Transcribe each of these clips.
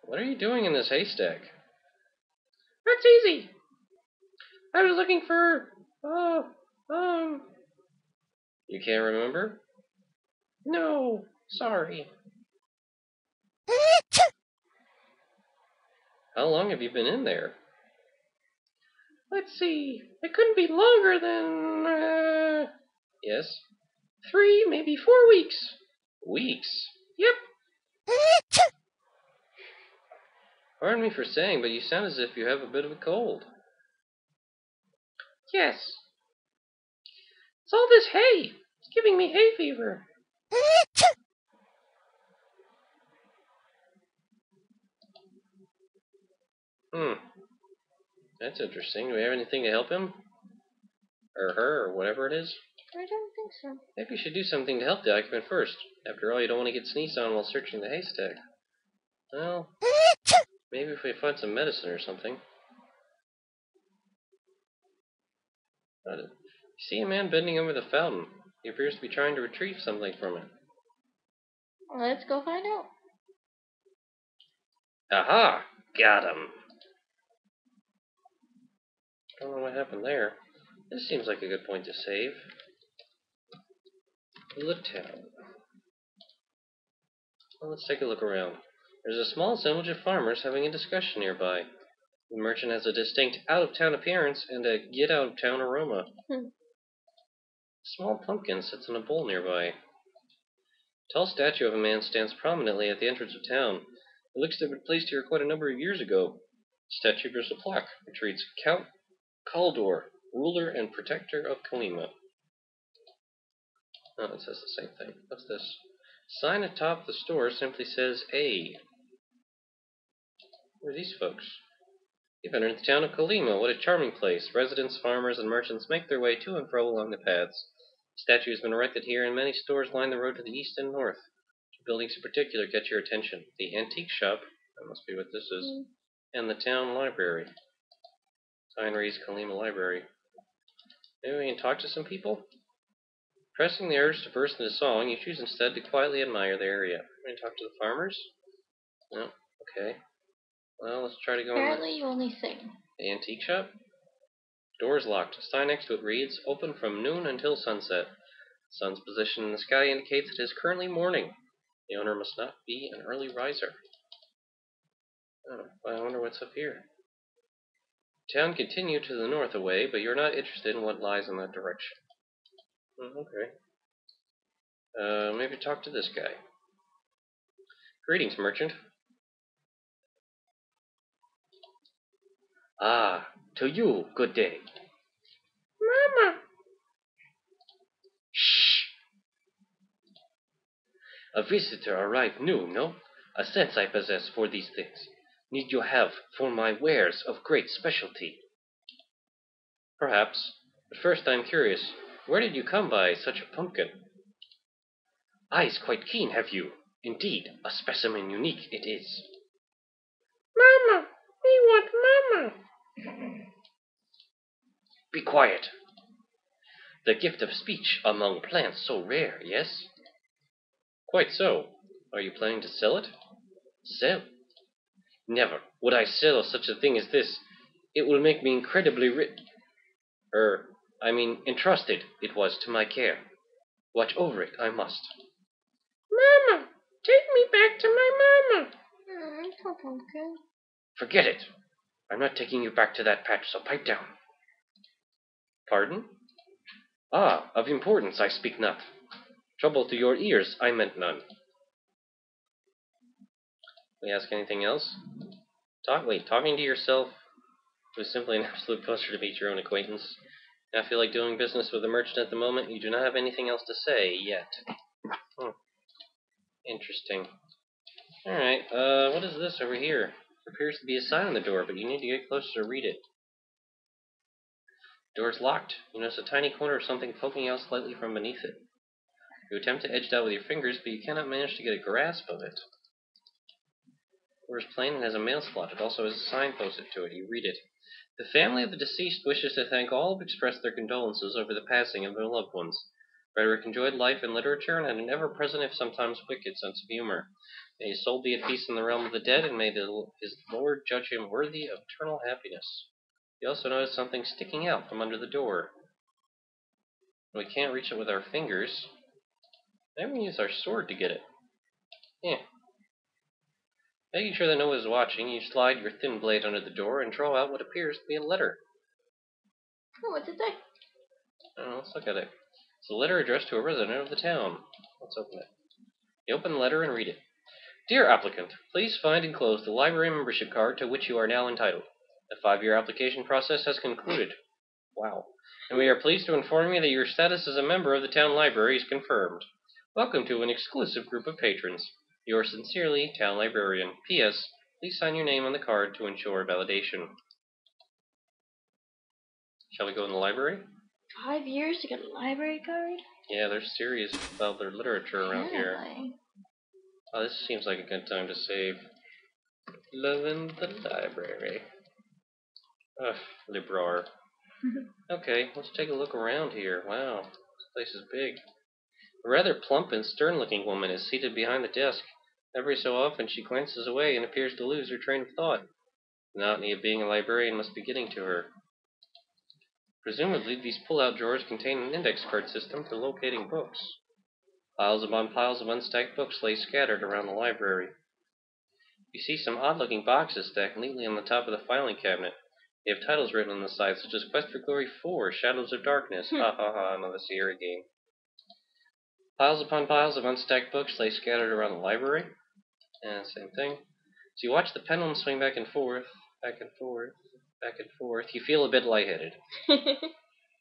What are you doing in this haystack? That's easy. I was looking for, You can't remember? No, sorry. How long have you been in there? Let's see. It couldn't be longer than, Yes? 3, maybe 4 weeks. Weeks? Yep. Pardon me for saying, but you sound as if you have a bit of a cold. Yes. It's all this hay. It's giving me hay fever. That's interesting. Do we have anything to help him? Or her, or whatever it is? I don't think so. Maybe you should do something to help the occupant first. After all, you don't want to get sneezed on while searching the haystack. Well, maybe if we find some medicine or something. You see a man bending over the fountain. He appears to be trying to retrieve something from it. Let's go find out. Aha! Got him! Don't know what happened there. This seems like a good point to save. The town. Well, let's take a look around. There's a small assemblage of farmers having a discussion nearby. The merchant has a distinct out-of-town appearance and a get-out-of-town aroma. A small pumpkin sits in a bowl nearby. A tall statue of a man stands prominently at the entrance of town. It looks to have been placed here quite a number of years ago. The statue bears a plaque which reads, Count Kaldor, ruler and protector of Kalima. Oh, it says the same thing. What's this? Sign atop the store simply says A. Who are these folks? You've entered the town of Kalima. What a charming place. Residents, farmers, and merchants make their way to and fro along the paths. A statue has been erected here, and many stores line the road to the east and north. Two buildings in particular get your attention. The antique shop, that must be what this is, and the town library. Sign reads Kalima Library. Maybe we can talk to some people? Pressing the urge to burst into song, you choose instead to quietly admire the area. Can we talk to the farmers? No? Okay. Well, let's try to go Apparently you only sing. The antique shop? Door is locked. A sign next to it reads, Open from noon until sunset. The sun's position in the sky indicates it is currently morning. The owner must not be an early riser. Oh, I wonder what's up here. Town continue to the north away, but you're not interested in what lies in that direction. Okay. Maybe talk to this guy. Greetings, merchant. Ah, to you, good day. Mama! Shh! A visitor arrived new, no? A sense I possess for these things. Need you have for my wares of great specialty? Perhaps. But first I'm curious. Where did you come by such a pumpkin? Eyes quite keen, have you? Indeed, a specimen unique it is. Mama! We want Mama! Be quiet. The gift of speech among plants so rare, yes? Quite so. Are you planning to sell it? Sell? Never would I sell such a thing as this. It will make me incredibly rich. Entrusted it was to my care. Watch over it, I must. Mama! Take me back to my mama! Poor pumpkin. Forget it. I'm not taking you back to that patch, so pipe down. Pardon? Ah, of importance I speak not. Trouble to your ears I meant none. We ask anything else? Talking to yourself was simply an absolute pleasure to meet your own acquaintance. I feel like doing business with a merchant at the moment. You do not have anything else to say yet. Interesting. Alright, what is this over here? There appears to be a sign on the door, but you need to get closer to read it. The door is locked. You notice a tiny corner of something poking out slightly from beneath it. You attempt to edge it out with your fingers, but you cannot manage to get a grasp of it. The door is plain and has a mail slot. It also has a sign posted to it. You read it. The family of the deceased wishes to thank all who have expressed their condolences over the passing of their loved ones. Frederick enjoyed life and literature and had an ever-present, if sometimes wicked, sense of humor. May his soul be at peace in the realm of the dead, and may his Lord judge him worthy of eternal happiness. He also noticed something sticking out from under the door. We can't reach it with our fingers. Maybe we use our sword to get it. Yeah. Making sure that no one is watching, you slide your thin blade under the door and draw out what appears to be a letter. Oh, what's it say? Let's look at it. It's a letter addressed to a resident of the town. Let's open it. You open the letter and read it. Dear applicant, please find enclosed the library membership card to which you are now entitled. The 5-year application process has concluded. Wow. And we are pleased to inform you that your status as a member of the town library is confirmed. Welcome to an exclusive group of patrons. Yours sincerely, Town Librarian. P.S. Please sign your name on the card to ensure validation. Shall we go in the library? 5 years to get a library card? Yeah, they're serious about their literature around here. Oh, this seems like a good time to save. Loving the library. Ugh, Librar. Okay, let's take a look around here. Wow, this place is big. A rather plump and stern-looking woman is seated behind the desk. Every so often she glances away and appears to lose her train of thought. The monotony of being a librarian must be getting to her. Presumably, these pull-out drawers contain an index card system for locating books. Piles upon piles of unstacked books lay scattered around the library. You see some odd-looking boxes stacked neatly on the top of the filing cabinet. They have titles written on the side, such as Quest for Glory 4, Shadows of Darkness, ha ha ha, another Sierra game. Piles upon piles of unstacked books lay scattered around the library. And same thing. So you watch the pendulum swing back and forth, back and forth, back and forth. You feel a bit lightheaded. A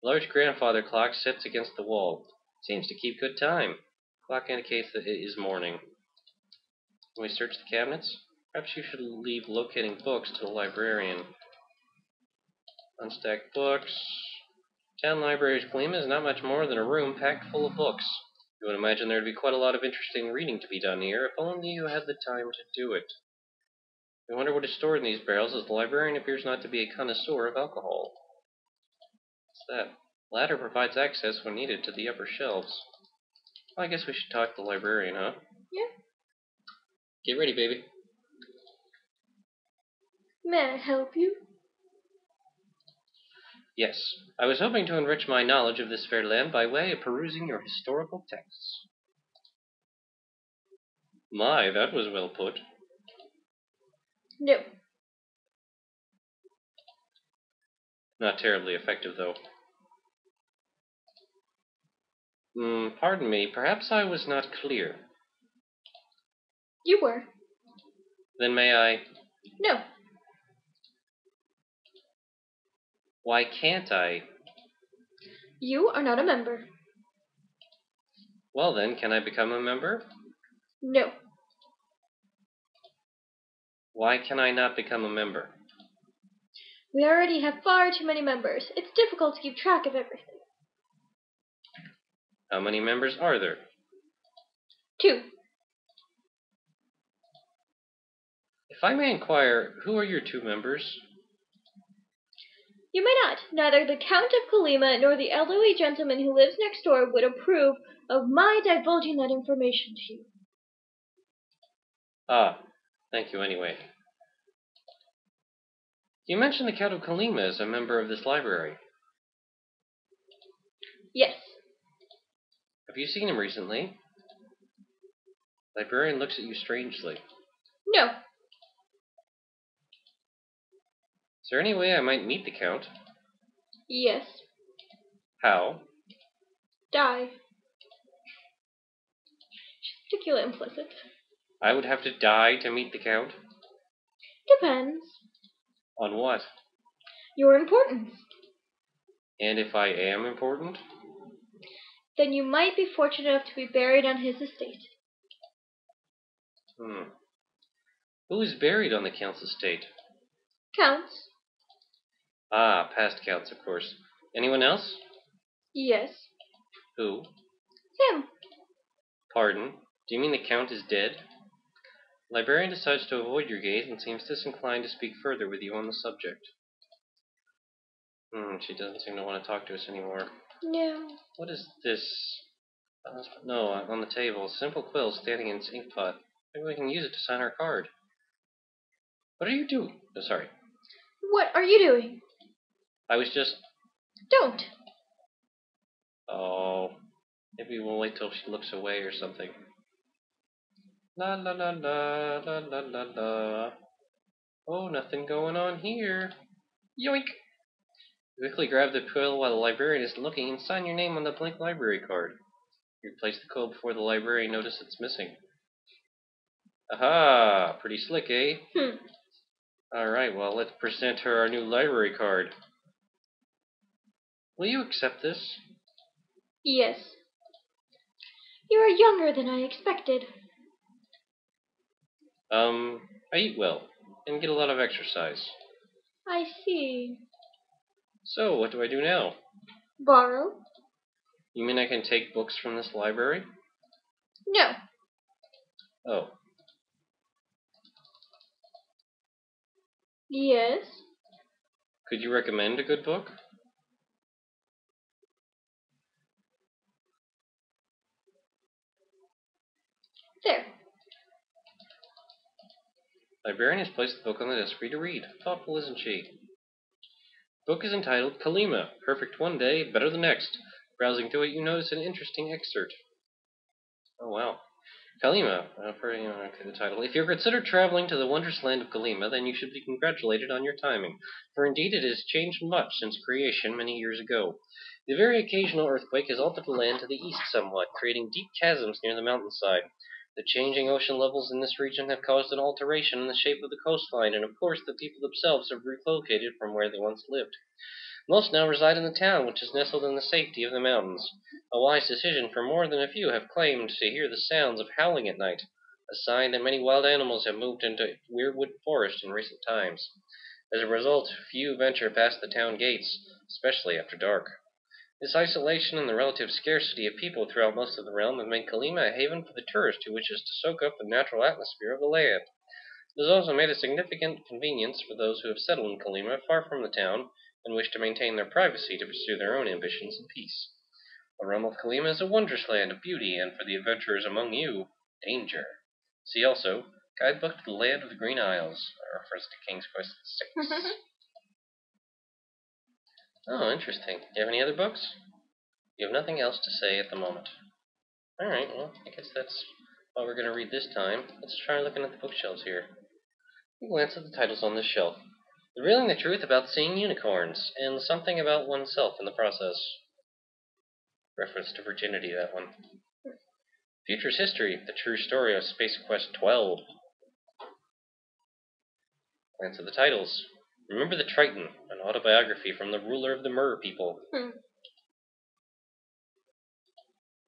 large grandfather clock sits against the wall. It seems to keep good time. The clock indicates that it is morning. When we search the cabinets, perhaps you should leave locating books to the librarian. Unstacked books. Town Library's Kalima is not much more than a room packed full of books. You would imagine there would be quite a lot of interesting reading to be done here, if only you had the time to do it. I wonder what is stored in these barrels, as the librarian appears not to be a connoisseur of alcohol. What's that? The ladder provides access when needed to the upper shelves. Well, I guess we should talk to the librarian, huh? Yeah. Get ready, baby. May I help you? Yes, I was hoping to enrich my knowledge of this fair land by way of perusing your historical texts. My, that was well put. No. Not terribly effective, though. Pardon me, perhaps I was not clear. You were. Then may I... No. Why can't I? You are not a member. Well then, can I become a member? No. Why can I not become a member? We already have far too many members. It's difficult to keep track of everything. How many members are there? 2. If I may inquire, who are your 2 members? You may not. Neither the Count of Kalima nor the elderly gentleman who lives next door would approve of my divulging that information to you. Ah, thank you anyway. You mentioned the Count of Kalima as a member of this library. Yes. Have you seen him recently? The librarian looks at you strangely. No. Is there any way I might meet the Count? Yes. How? Die. She's particularly implicit. I would have to die to meet the Count? Depends. On what? Your importance. And if I am important? Then you might be fortunate enough to be buried on his estate. Who is buried on the Count's estate? Counts. Ah, past Counts, of course. Anyone else? Yes. Who? Him. Pardon? Do you mean the Count is dead? The librarian decides to avoid your gaze and seems disinclined to speak further with you on the subject. She doesn't seem to want to talk to us anymore. No. What is this? No, on the table. A simple quill standing in its ink pot. Maybe we can use it to sign our card. What are you doing? Oh, sorry. What are you doing? I was just... Don't. Oh, maybe we'll wait till she looks away or something. La la la la la la la la. Oh, nothing going on here. Yoink! Quickly grab the quill while the librarian is looking and sign your name on the blank library card. You place the quill before the librarian notices it's missing. Aha! Pretty slick, eh? Alright, well, let's present her our new library card. Will you accept this? Yes. You are younger than I expected. I eat well and get a lot of exercise. I see. So, what do I do now? Borrow? You mean I can take books from this library? No. Oh. Yes. Could you recommend a good book? There. Librarian has placed the book on the desk for you to read. Thoughtful, isn't she? The book is entitled Kalima, Perfect One Day, Better the Next. Browsing through it, you notice an interesting excerpt. Oh, wow. Kalima, the title. If you're considered traveling to the wondrous land of Kalima, then you should be congratulated on your timing, for indeed it has changed much since creation many years ago. The very occasional earthquake has altered the land to the east somewhat, creating deep chasms near the mountainside. The changing ocean levels in this region have caused an alteration in the shape of the coastline, and of course the people themselves have relocated from where they once lived. Most now reside in the town, which is nestled in the safety of the mountains. A wise decision, for more than a few have claimed to hear the sounds of howling at night, a sign that many wild animals have moved into Weirwood Forest in recent times. As a result, few venture past the town gates, especially after dark. This isolation and the relative scarcity of people throughout most of the realm have made Kalima a haven for the tourist who wishes to soak up the natural atmosphere of the land. It has also made a significant convenience for those who have settled in Kalima far from the town and wish to maintain their privacy to pursue their own ambitions in peace. The realm of Kalima is a wondrous land of beauty, and for the adventurers among you, danger. See also Guidebook to the Land of the Green Isles, a reference to King's Quest VI. Oh, interesting. Do you have any other books? You have nothing else to say at the moment. Alright, well, I guess that's all we're going to read this time. Let's try looking at the bookshelves here. You glance at the titles on this shelf. Revealing the truth about seeing unicorns, and something about oneself in the process. Reference to virginity, that one. Future's History, the true story of Space Quest 12. Glance at the titles. Remember the Triton, an autobiography from the ruler of the Mer people.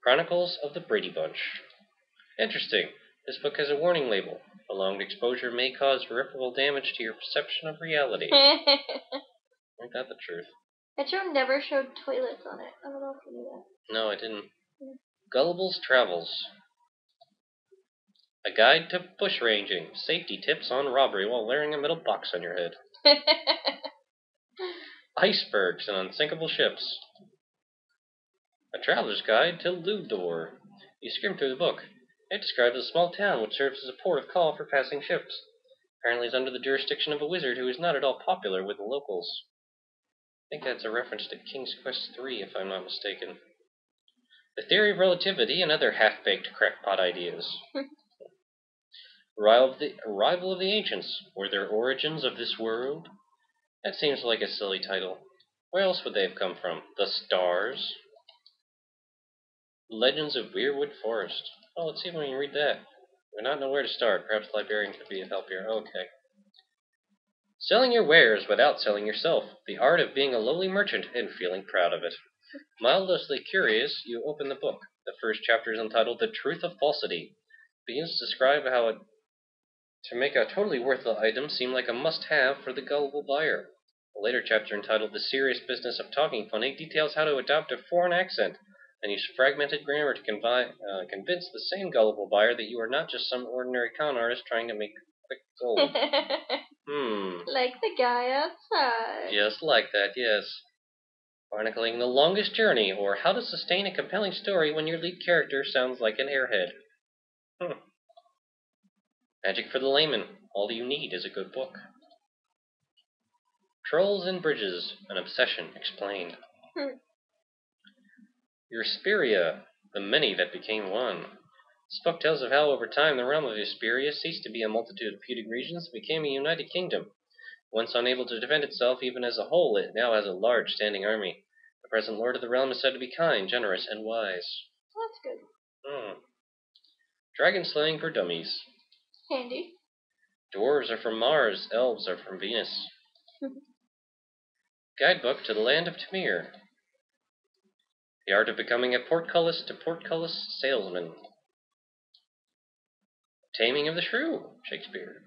Chronicles of the Brady Bunch. Interesting. This book has a warning label. Prolonged exposure may cause irreparable damage to your perception of reality. Ain't that the truth? That show never showed toilets on it. I don't know if you knew that. No, I didn't. Gullible's Travels. A guide to bushranging. Safety tips on robbery while wearing a metal box on your head. Icebergs and unsinkable ships. A traveler's guide to Ludor. You skim through the book. It describes a small town which serves as a port of call for passing ships. Apparently is under the jurisdiction of a wizard who is not at all popular with the locals. I think that's a reference to King's Quest III, if I'm not mistaken. The Theory of Relativity and other half-baked crackpot ideas. Arrival of the Ancients. Were there origins of this world? That seems like a silly title. Where else would they have come from? The stars? Legends of Weirwood Forest. Oh, let's see if we can read that. We do not know where to start. Perhaps the librarian could be of help here. Okay. Selling your wares without selling yourself. The art of being a lowly merchant and feeling proud of it. Mildly curious, you open the book. The first chapter is entitled The Truth of Falsity. It begins to describe how to make a totally worthless item seem like a must-have for the gullible buyer. A later chapter entitled The Serious Business of Talking Funny details how to adopt a foreign accent and use fragmented grammar to convince the same gullible buyer that you are not just some ordinary con artist trying to make quick gold. Like the guy outside. Just like that, yes. Chronicling the Longest Journey, or How to Sustain a Compelling Story When Your Lead Character Sounds Like an Airhead. Magic for the layman. All you need is a good book. Trolls and bridges. An obsession explained. Eursperia. The many that became one. This book tells of how over time the realm of Eursperia ceased to be a multitude of feuding regions and became a united kingdom. Once unable to defend itself even as a whole, it now has a large standing army. The present lord of the realm is said to be kind, generous, and wise. That's good. Dragon slaying for dummies. Handy. Dwarves are from Mars, elves are from Venus. Guidebook to the land of Tamir. The art of becoming a portcullis to portcullis salesman. Taming of the Shrew, Shakespeare.